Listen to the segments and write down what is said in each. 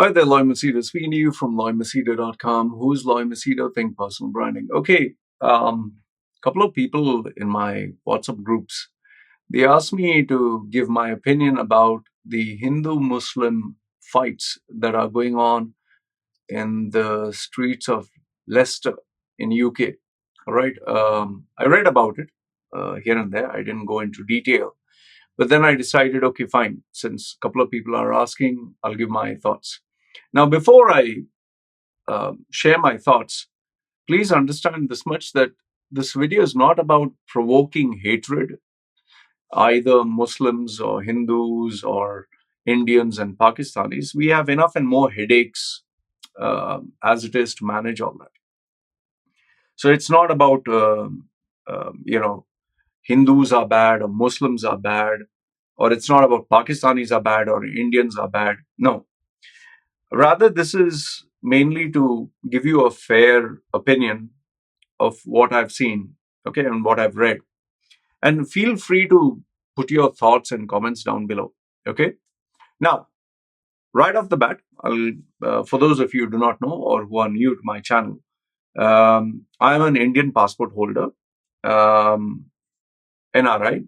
Hi there, Loy Machedo. Speaking to you from loymachedo.com. Who's Loy Machedo? Think personal branding. Okay, couple of people in my WhatsApp groups, they asked me to give my opinion about the Hindu-Muslim fights that are going on in the streets of Leicester in UK. All right, I read about it here and there. I didn't go into detail, but then I decided, okay, fine. Since a couple of people are asking, I'll give my thoughts. Now, before I share my thoughts, please understand this much that this video is not about provoking hatred, either Muslims or Hindus or Indians and Pakistanis. We have enough and more headaches as it is to manage all that. So it's not about, Hindus are bad or Muslims are bad, or it's not about Pakistanis are bad or Indians are bad. No. Rather, this is mainly to give you a fair opinion of what I've seen, okay, and what I've read. And feel free to put your thoughts and comments down below, okay? Now, right off the bat, for those of you who do not know or who are new to my channel, I'm an Indian passport holder, NRI,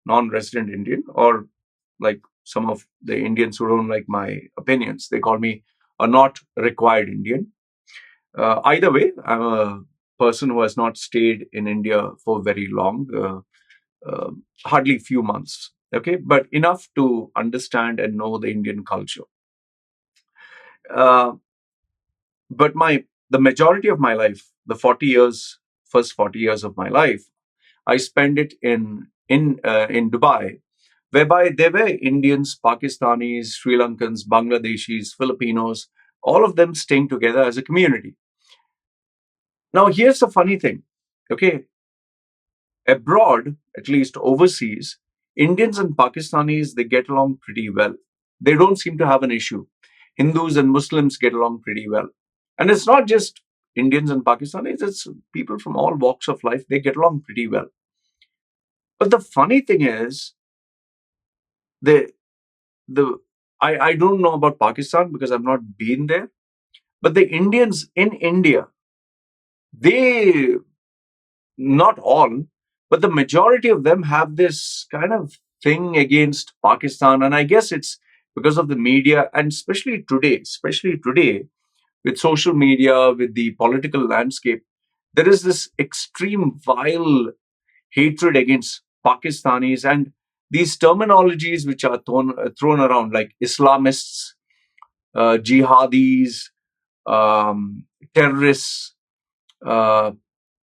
non-resident Indian, or like some of the Indians who don't like my opinions, they call me a not required Indian. Either way, I'm a person who has not stayed in India for very long, hardly few months, okay, but enough to understand and know the Indian culture. Uh, but the majority of my life, the 40 years, first 40 years of my life, I spent it in Dubai, whereby there were Indians, Pakistanis, Sri Lankans, Bangladeshis, Filipinos, all of them staying together as a community. Now, here's the funny thing, okay? Abroad, at least overseas, Indians and Pakistanis, they get along pretty well. They don't seem to have an issue. Hindus and Muslims get along pretty well. And it's not just Indians and Pakistanis, it's people from all walks of life, they get along pretty well. But the funny thing is, the the I don't know about Pakistan because I've not been there, but the Indians in India, they, not all, but the majority of them have this kind of thing against Pakistan. And I guess it's because of the media, and especially today, with social media, with the political landscape, there is this extreme vile hatred against Pakistanis, and these terminologies which are thrown around like Islamists, jihadis, terrorists, uh,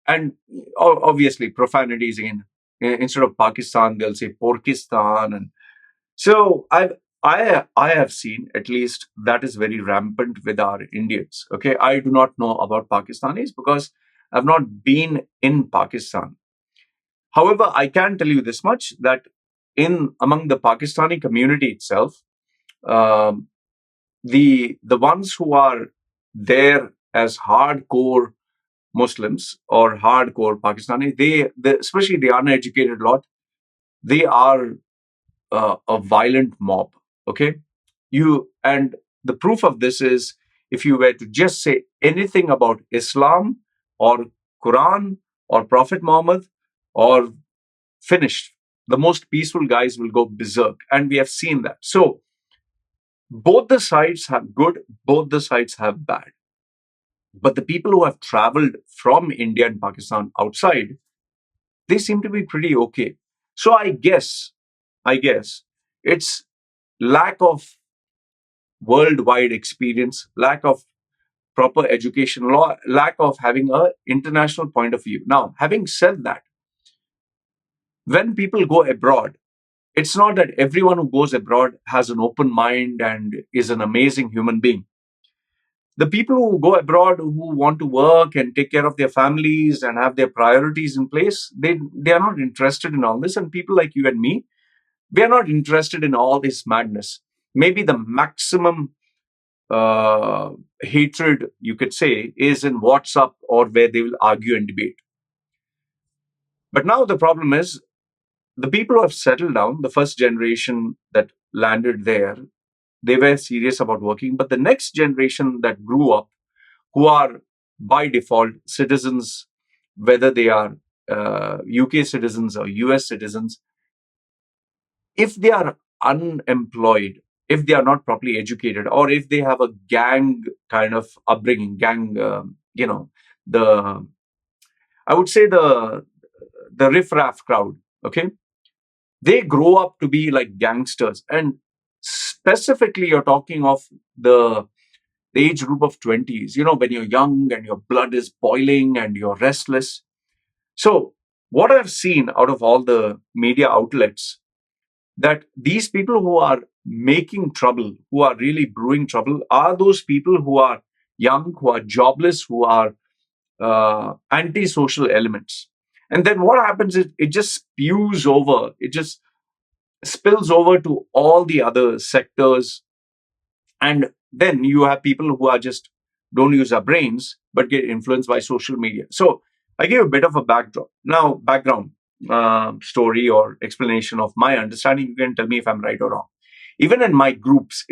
and obviously profanities again. Instead of Pakistan, they'll say Porkistan, and so I have seen, at least that is very rampant with our Indians. Okay, I do not know about Pakistanis because I've not been in Pakistan. However, I can tell you this much, that in among the Pakistani community itself, um, the ones who are there as hardcore Muslims or hardcore Pakistani, they especially the uneducated lot, they are a violent mob. Okay, and the proof of this is, if you were to just say anything about Islam or Quran or Prophet Muhammad, or finished, the most peaceful guys will go berserk, and we have seen that. So both the sides have good, both the sides have bad. But the people who have traveled from India and Pakistan outside, they seem to be pretty okay. So I guess it's lack of worldwide experience, lack of proper education, lack of having a international point of view. Now, having said that, when people go abroad, it's not that everyone who goes abroad has an open mind and is an amazing human being. The people who go abroad, who want to work and take care of their families and have their priorities in place, they are not interested in all this. And people like you and me, we are not interested in all this madness. Maybe the maximum uh, hatred, you could say, is in WhatsApp or where they will argue and debate. But now the problem is, the people who have settled down, the first generation that landed there, they were serious about working. But the next generation that grew up, who are by default citizens, whether they are UK citizens or US citizens, if they are unemployed, if they are not properly educated, or if they have a gang kind of upbringing, gang, the I would say the riffraff crowd, okay, they grow up to be like gangsters. And specifically, you're talking of the the age group of 20s, when you're young and your blood is boiling and you're restless. So, what I've seen out of all the media outlets, that these people who are making trouble, who are really brewing trouble, are those people who are young, who are jobless, who are antisocial elements. And then what happens is it just spews over, it just spills over to all the other sectors. And then you have people who are just don't use their brains but get influenced by social media. So I give a bit of a backdrop now, background story or explanation of my understanding. You can tell me if I'm right or wrong. Even in my groups,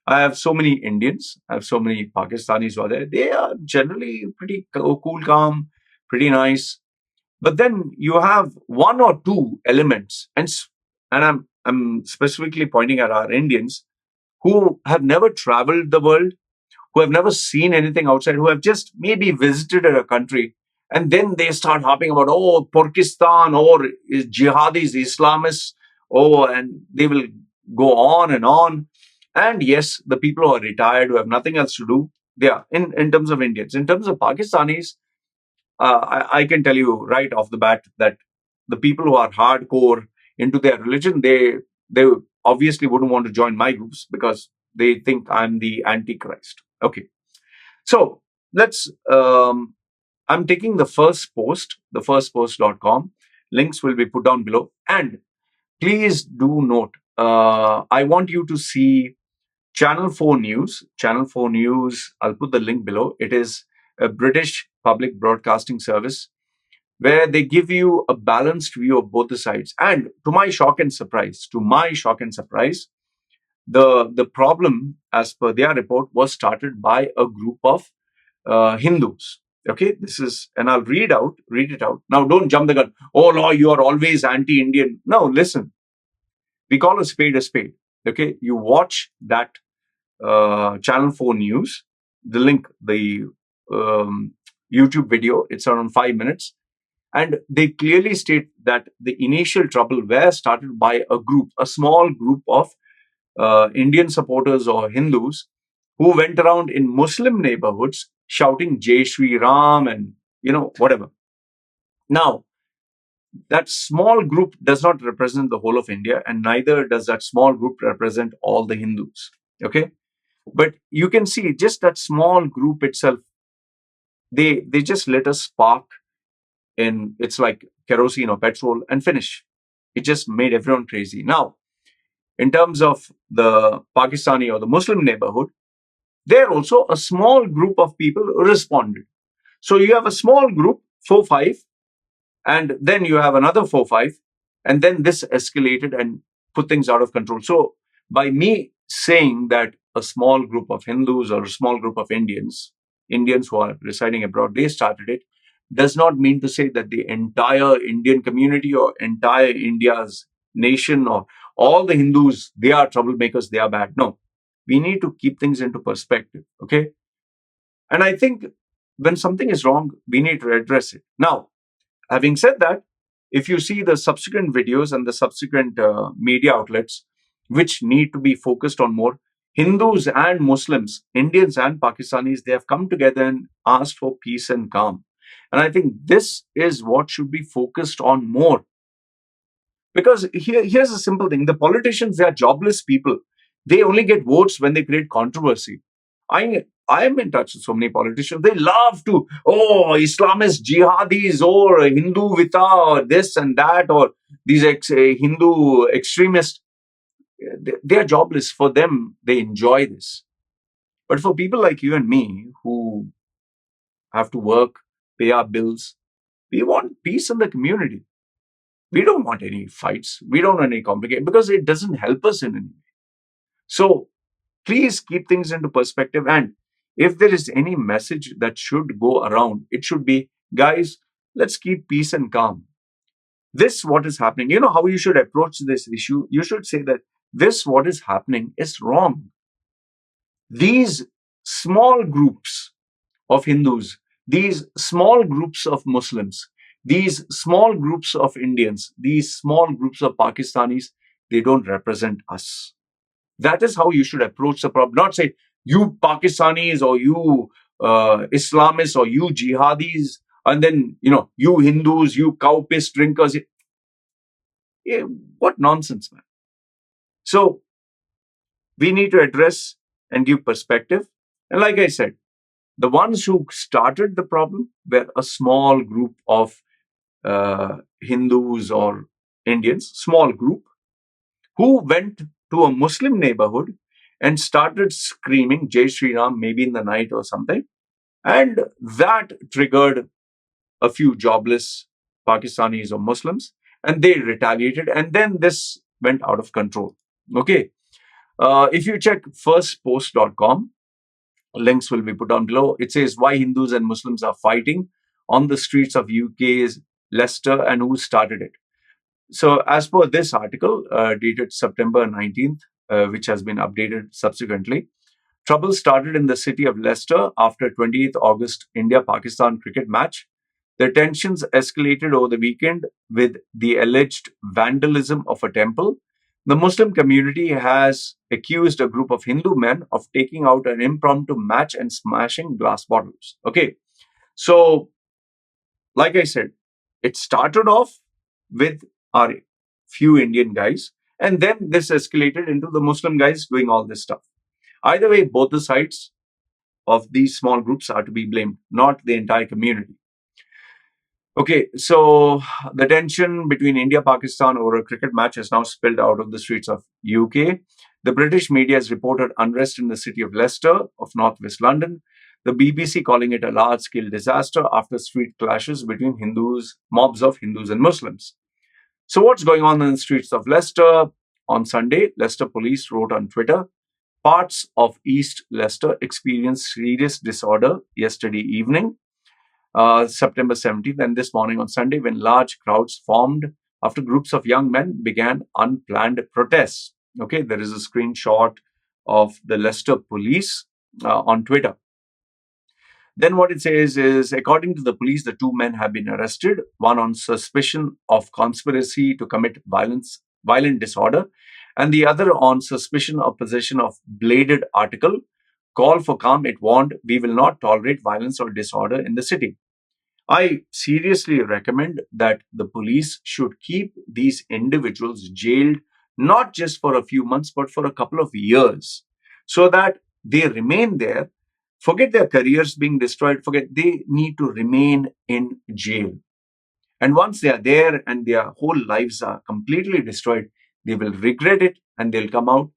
I have so many Indians, I have so many Pakistanis who are there. They are generally pretty cool, calm, pretty nice. But then you have one or two elements, and I'm specifically pointing at our Indians who have never traveled the world, who have never seen anything outside, who have just maybe visited a country, and then they start harping about, oh, Pakistan, or jihadis, Islamists, oh, and they will go on and on. And yes, the people who are retired, who have nothing else to do, they are in terms of Indians. In terms of Pakistanis, I can tell you right off the bat that the people who are hardcore into their religion, they obviously wouldn't want to join my groups because they think I'm the Antichrist. Okay, so let's. I'm taking the first post, thefirstpost.com. Links will be put down below, and please do note. I want you to see Channel 4 News. Channel 4 News. I'll put the link below. It is a British public broadcasting service where they give you a balanced view of both the sides. And to my shock and surprise, the problem, as per their report, was started by a group of Hindus. Okay, this is, and I'll read it out. Now, don't jump the gun. Oh, Law, you are always anti-Indian. No, listen, we call a spade a spade. Okay, you watch that Channel 4 News, the link, the um, YouTube video, it's around 5 minutes. And they clearly state that the initial trouble were started by a small group of Indian supporters or Hindus who went around in Muslim neighborhoods shouting Jai Shri Ram and, whatever. Now, that small group does not represent the whole of India, and neither does that small group represent all the Hindus. Okay. But you can see just that small group itself, they just lit a spark in, it's like kerosene or petrol, and finish. It just made everyone crazy. Now, in terms of the Pakistani or the Muslim neighborhood, there also a small group of people responded. So you have a small group, 4 5, and then you have another 4 5, and then this escalated and put things out of control. So by me saying that a small group of Hindus or a small group of Indians who are residing abroad, they started it, does not mean to say that the entire Indian community or entire India's nation or all the Hindus, they are troublemakers, they are bad. No, we need to keep things into perspective. Okay. And I think when something is wrong, we need to address it. Now, having said that, if you see the subsequent videos and the subsequent media outlets, which need to be focused on more, Hindus and Muslims, Indians and Pakistanis, they have come together and asked for peace and calm. And I think this is what should be focused on more. Because here's a simple thing. The politicians, they are jobless people. They only get votes when they create controversy. I am in touch with so many politicians. They love to, oh, Islamist jihadis, or Hindu Vita, or this and that, or these Hindu extremists. They are jobless. For them, they enjoy this. But for people like you and me who have to work, pay our bills, we want peace in the community. We don't want any fights. We don't want any complication because it doesn't help us in any way. So please keep things into perspective. And if there is any message that should go around, it should be, guys, let's keep peace and calm. This, what is happening, you know how you should approach this issue? You should say that this, what is happening, is wrong. These small groups of Hindus, these small groups of Muslims, these small groups of Indians, these small groups of Pakistanis, they don't represent us. That is how you should approach the problem. Not say, you Pakistanis or you Islamists or you jihadis, and then, you Hindus, you cow piss drinkers. Eh, what nonsense, man. So we need to address and give perspective. And like I said, the ones who started the problem were a small group of Hindus or Indians, small group, who went to a Muslim neighborhood and started screaming Jai Shri Ram, maybe in the night or something. And that triggered a few jobless Pakistanis or Muslims, and they retaliated. And then this went out of control. Okay. If you check firstpost.com, links will be put on below. It says why Hindus and Muslims are fighting on the streets of UK's Leicester and who started it. So, as per this article, dated September 19th, which has been updated subsequently, trouble started in the city of Leicester after 28th August India-Pakistan cricket match. The tensions escalated over the weekend with the alleged vandalism of a temple. The Muslim community has accused a group of Hindu men of taking out an impromptu match and smashing glass bottles. Okay, so like I said, it started off with our few Indian guys, and then this escalated into the Muslim guys doing all this stuff. Either way, both the sides of these small groups are to be blamed, not the entire community. Okay, so the tension between India Pakistan over a cricket match has now spilled out of the streets of UK. The British media has reported unrest in the city of Leicester of northwest London. The BBC calling it a large-scale disaster after street clashes between mobs of Hindus and Muslims. So what's going on in the streets of Leicester? On Sunday, Leicester police wrote on Twitter, parts of East Leicester experienced serious disorder yesterday evening, September 17th, and this morning on Sunday, when large crowds formed after groups of young men began unplanned protests. Okay, there is a screenshot of the Leicester police on Twitter. Then what it says is, according to the police, the two men have been arrested, one on suspicion of conspiracy to commit violent disorder, and the other on suspicion of possession of bladed article. Call for calm, it warned, we will not tolerate violence or disorder in the city. I seriously recommend that the police should keep these individuals jailed, not just for a few months, but for a couple of years, so that they remain there. Forget their careers being destroyed, they need to remain in jail. And once they are there and their whole lives are completely destroyed, they will regret it and they'll come out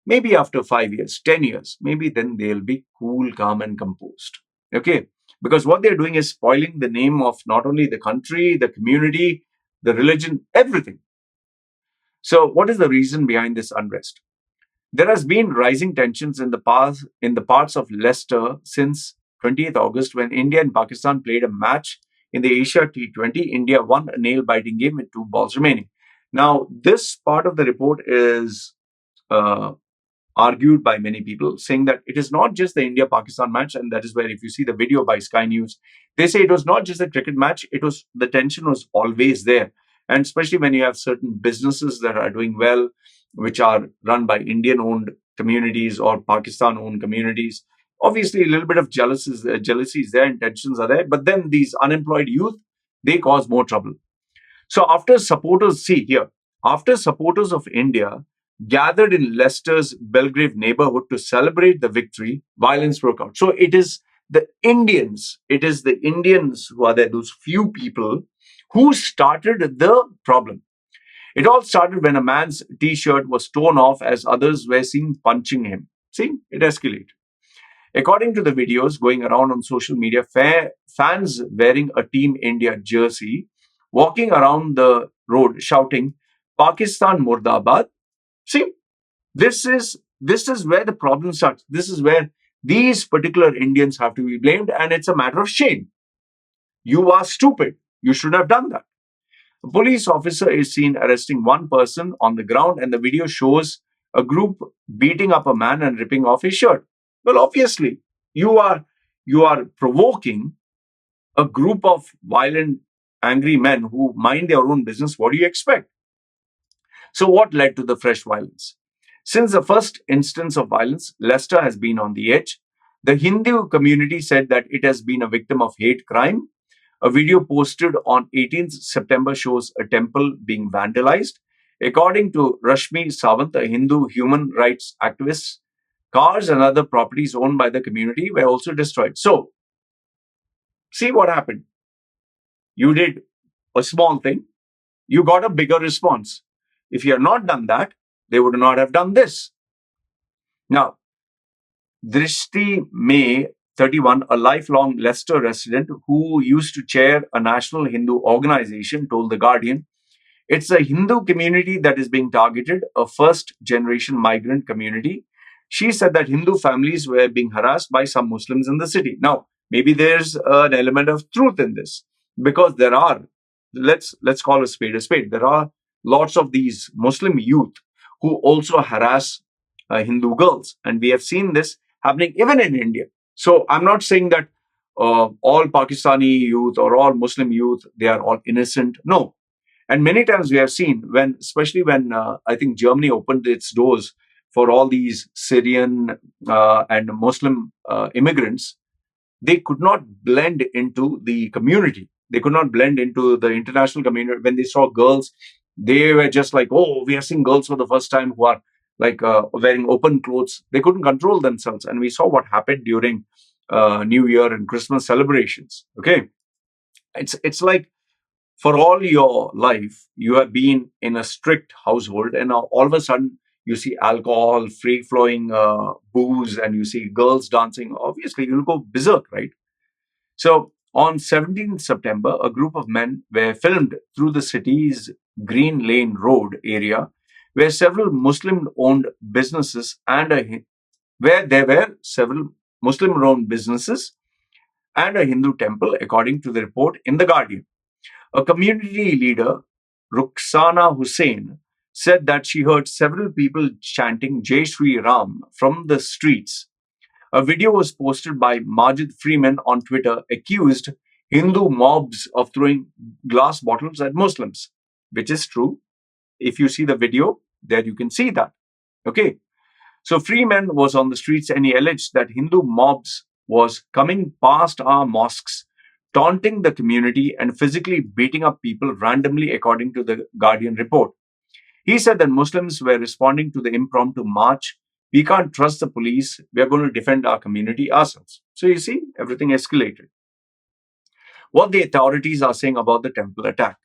maybe after 5 years, 10 years, maybe then they'll be cool, calm, and composed. Okay. Because what they're doing is spoiling the name of not only the country, the community, the religion, everything. So, what is the reason behind this unrest? There has been rising tensions in the parts of Leicester since 20th August when India and Pakistan played a match in the Asia T20. India won a nail-biting game with 2 balls remaining. Now, this part of the report is uh, argued by many people, saying that it is not just the India Pakistan match, and that is where, if you see the video by Sky News, they say it was not just a cricket match, it was, the tension was always there. And especially when you have certain businesses that are doing well, which are run by Indian owned communities or Pakistan owned communities, obviously a little bit of jealousy is there and tensions are there. But then these unemployed youth, they cause more trouble. So after supporters of India gathered in Leicester's Belgrave neighborhood to celebrate the victory, violence broke out. So it is the Indians who are there, those few people who started the problem. It all started when a man's t-shirt was torn off as others were seen punching him. See, it escalated. According to the videos going around on social media, fans wearing a Team India jersey walking around the road shouting, Pakistan Murdabad. See, this is this is where the problem starts. This is where these particular Indians have to be blamed, and it's a matter of shame. You are stupid. You should have done that. A police officer is seen arresting one person on the ground, and the video shows a group beating up a man and ripping off his shirt. Well, obviously, you are you are provoking a group of violent, angry men who mind their own business. What do you expect? So, what led to the fresh violence? Since the first instance of violence, Leicester has been on the edge. The Hindu community said that it has been a victim of hate crime. A video posted on 18th September shows a temple being vandalized. According to Rashmi Sawant, a Hindu human rights activist, cars and other properties owned by the community were also destroyed. So, see what happened. You did a small thing, you got a bigger response. If you had not done that, they would not have done this. Now, Drishti May 31, a lifelong Leicester resident who used to chair a national Hindu organization, told The Guardian, it's a Hindu community that is being targeted, a first generation migrant community. She said that Hindu families were being harassed by some Muslims in the city. Now, maybe there's an element of truth in this because there are, let's call a spade a spade. There are lots of these Muslim youth who also harass Hindu girls, and we have seen this happening even in India. So I'm not saying that all Pakistani youth or all Muslim youth, they are all innocent. No. And many times we have seen when, especially when I think Germany opened its doors for all these Syrian and Muslim immigrants, they could not blend into the community. They could not blend into the international community. When they saw girls, they were just like, oh, we are seeing girls for the first time who are like wearing open clothes. They couldn't control themselves. And we saw what happened during New Year and Christmas celebrations. Okay. It's like for all your life, you have been in a strict household, and now all of a sudden you see alcohol, free flowing booze, and you see girls dancing. Obviously, you'll go berserk, right? So, on 17th September, a group of men were filmed through the city's Green Lane Road area, where several Muslim-owned businesses and where there were several Muslim-owned businesses and a Hindu temple, according to the report in the Guardian. A community leader, Rukhsana Hussain, said that she heard several people chanting Jai Shri Ram from the streets. A video was posted by Majid Freeman on Twitter, accused Hindu mobs of throwing glass bottles at Muslims, which is true. If you see the video, there you can see that. Okay. So Freeman was on the streets and he alleged that Hindu mobs was coming past our mosques, taunting the community and physically beating up people randomly, according to the Guardian report. He said that Muslims were responding to the impromptu march. We can't trust the police. We are going to defend our community ourselves. So you see, everything escalated. What the authorities are saying about the temple attack.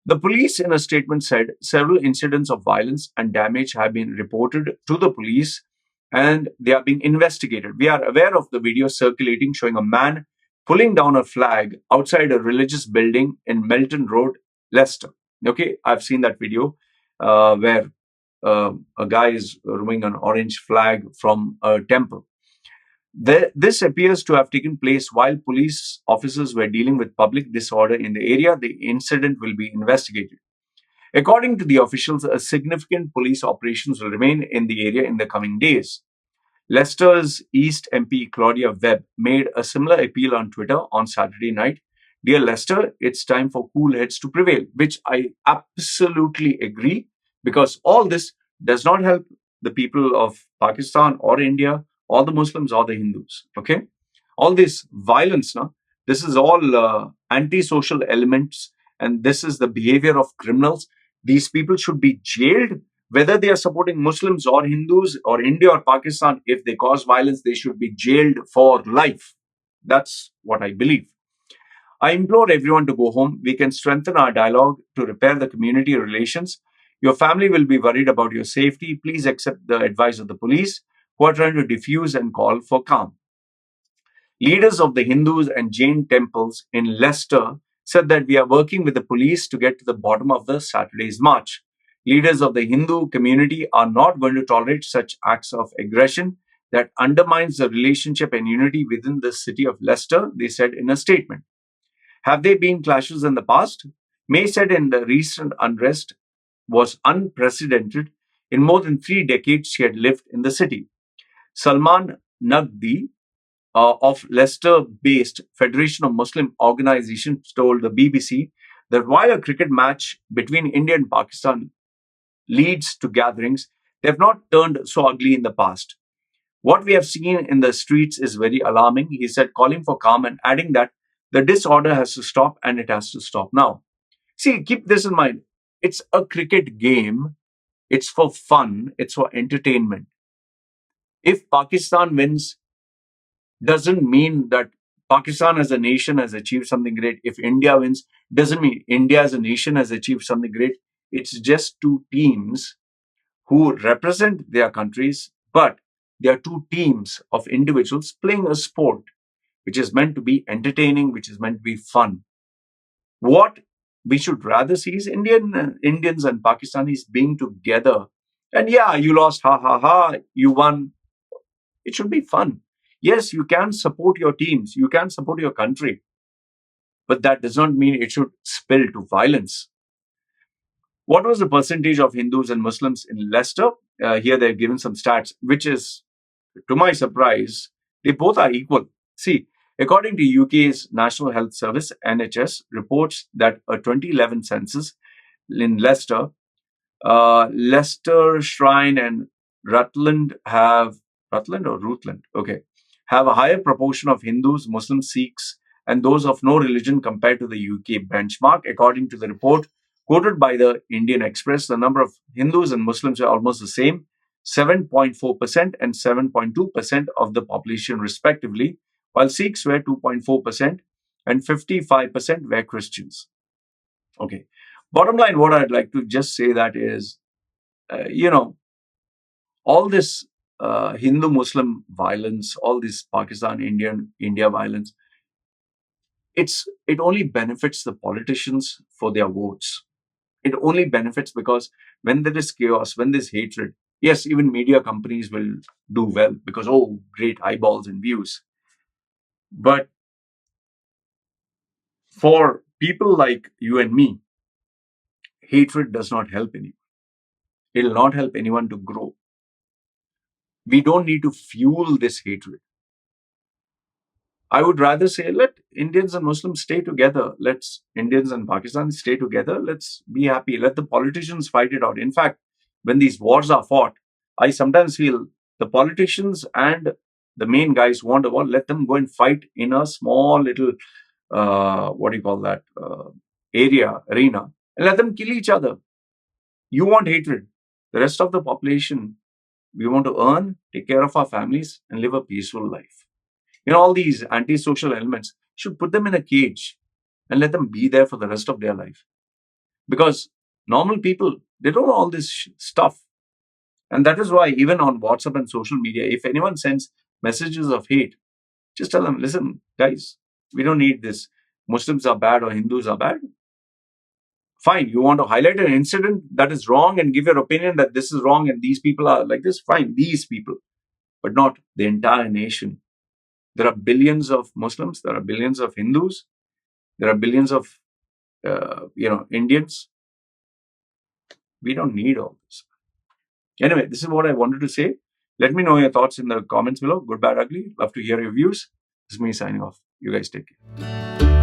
The police, in a statement, said several incidents of violence and damage have been reported to the police and they are being investigated. We are aware of the video circulating showing a man pulling down a flag outside a religious building in Melton Road, Leicester. Okay, I've seen that video where a guy is removing an orange flag from a temple. This appears to have taken place while police officers were dealing with public disorder in the area. The incident will be investigated. According to the officials, a significant police operations will remain in the area in the coming days. Leicester's East MP Claudia Webb made a similar appeal on Twitter on Saturday night. Dear Leicester, it's time for cool heads to prevail, which I absolutely agree, because all this does not help the people of Pakistan or India or the Muslims or the Hindus. Okay, all this violence, now this is all anti-social elements, and this is the behavior of criminals. These people should be jailed, whether they are supporting Muslims or Hindus or India or Pakistan. If they cause violence, they should be jailed for life. That's what I believe. I implore everyone to go home. We can strengthen our dialogue to repair the community relations. Your family will be worried about your safety. Please accept the advice of the police, who are trying to diffuse and call for calm. Leaders of the Hindus and Jain temples in Leicester said that we are working with the police to get to the bottom of the Saturday's march. Leaders of the Hindu community are not going to tolerate such acts of aggression that undermines the relationship and unity within the city of Leicester, they said in a statement. Have there been clashes in the past? May said in the recent unrest was unprecedented in more than 3 decades she had lived in the city. Salman Naqvi of Leicester based Federation of Muslim Organizations told the BBC that while a cricket match between India and Pakistan leads to gatherings, they have not turned so ugly in the past. What we have seen in the streets is very alarming, he said, calling for calm and adding that the disorder has to stop and it has to stop now. See, keep this in mind. It's a cricket game, it's for fun, it's for entertainment. If Pakistan wins, doesn't mean that Pakistan as a nation has achieved something great. If India wins, doesn't mean India as a nation has achieved something great. It's just two teams who represent their countries, but they are two teams of individuals playing a sport which is meant to be entertaining, which is meant to be fun. What we should rather see is Indians and Pakistanis being together. And yeah, you lost, ha ha ha, you won. It should be fun. Yes, you can support your teams, you can support your country, but that does not mean it should spill to violence. What was the percentage of Hindus and Muslims in Leicester? Here they're given some stats, which is, to my surprise, they both are equal. See, according to UK's National Health Service, NHS, reports that a 2011 census in Leicester, Shrine, and Rutland Rutland, okay, have a higher proportion of Hindus, Muslims, Sikhs, and those of no religion compared to the UK benchmark. According to the report quoted by the Indian Express, the number of Hindus and Muslims are almost the same, 7.4% and 7.2% of the population, respectively, while Sikhs were 2.4% and 55% were Christians. Okay. Bottom line, what I'd like to just say that is, you know, all this Hindu Muslim violence, all this Pakistan Indian India violence, it only benefits the politicians for their votes. It only benefits because when there is chaos, when there's hatred, yes, even media companies will do well because, oh, great eyeballs and views. But for people like you and me, hatred does not help anyone. It will not help anyone to grow. We don't need to fuel this hatred. I would rather say let Indians and Muslims stay together. Let's Indians and Pakistanis stay together. Let's be happy. Let the politicians fight it out. In fact, when these wars are fought, I sometimes feel the politicians and the main guys who want a war, let them go and fight in a small little, what do you call that, arena, and let them kill each other. You want hatred. The rest of the population, we want to earn, take care of our families, and live a peaceful life. All these antisocial elements should put them in a cage and let them be there for the rest of their life. Because normal people, they don't know all this stuff. And that is why, even on WhatsApp and social media, if anyone sends messages of hate, just tell them, listen, guys, we don't need this. Muslims are bad or Hindus are bad. Fine, you want to highlight an incident that is wrong and give your opinion that this is wrong and these people are like this. Fine, these people, but not the entire nation. There are billions of Muslims, there are billions of Hindus, there are billions of Indians. We don't need all this. Anyway, this is what I wanted to say. Let me know your thoughts in the comments below. Good, bad, ugly. Love to hear your views. This is me signing off. You guys take care.